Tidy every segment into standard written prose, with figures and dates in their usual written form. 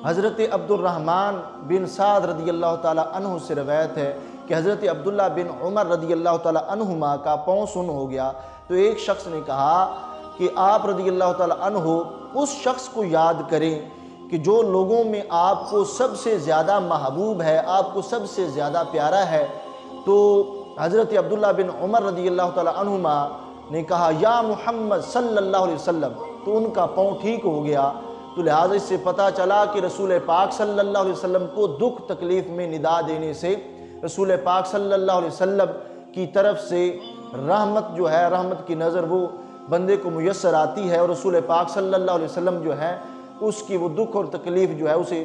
حضرت عبد الرحمن بن سعد رضی اللہ تعالیٰ عنہ سے روایت ہے کہ حضرت عبداللہ بن عمر رضی اللہ تعالیٰ عنہما کا پاؤں سن ہو گیا، تو ایک شخص نے کہا کہ آپ رضی اللہ تعالیٰ عنہ اس شخص کو یاد کریں کہ جو لوگوں میں آپ کو سب سے زیادہ محبوب ہے، آپ کو سب سے زیادہ پیارا ہے۔ تو حضرت عبداللہ بن عمر رضی اللہ تعالیٰ عنہما نے کہا یا محمد صلی اللہ علیہ وسلم، تو ان کا پاؤں ٹھیک ہو گیا۔ تو لہٰذا اس سے پتہ چلا کہ رسول پاک صلی اللہ علیہ وسلم کو دکھ تکلیف میں ندا دینے سے رسول پاک صلی اللہ علیہ وسلم کی طرف سے رحمت جو ہے، رحمت کی نظر وہ بندے کو میسر آتی ہے، اور رسول پاک صلی اللہ علیہ وسلم جو ہے اس کی وہ دکھ اور تکلیف جو ہے اسے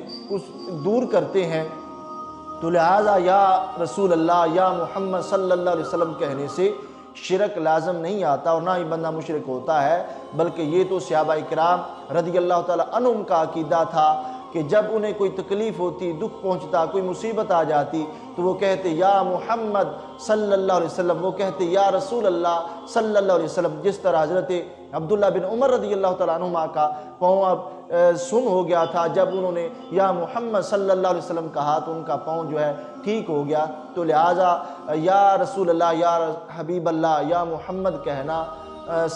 دور کرتے ہیں۔ تو لہٰذا یا رسول اللہ یا محمد صلی اللہ علیہ وسلم کہنے سے شرک لازم نہیں آتا، اور نہ ہی بندہ مشرک ہوتا ہے، بلکہ یہ تو صحابہ کرام رضی اللہ تعالیٰ عنہم کا عقیدہ تھا کہ جب انہیں کوئی تکلیف ہوتی، دکھ پہنچتا، کوئی مصیبت آ جاتی تو وہ کہتے یا محمد صلی اللہ علیہ وسلم، وہ کہتے یا رسول اللہ صلی اللہ علیہ وسلم۔ جس طرح حضرت عبداللہ بن عمر رضی اللہ تعالیٰ عنہما کا پاؤں اب سن ہو گیا تھا، جب انہوں نے یا محمد صلی اللہ علیہ وسلم کہا تو ان کا پاؤں جو ہے ٹھیک ہو گیا۔ تو لہٰذا یا رسول اللہ یا حبیب اللہ یا محمد کہنا،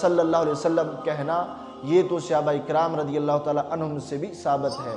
صلی اللہ علیہ وسلم کہنا، یہ تو صحابہ کرام رضی اللہ تعالیٰ عنہم سے بھی ثابت ہے۔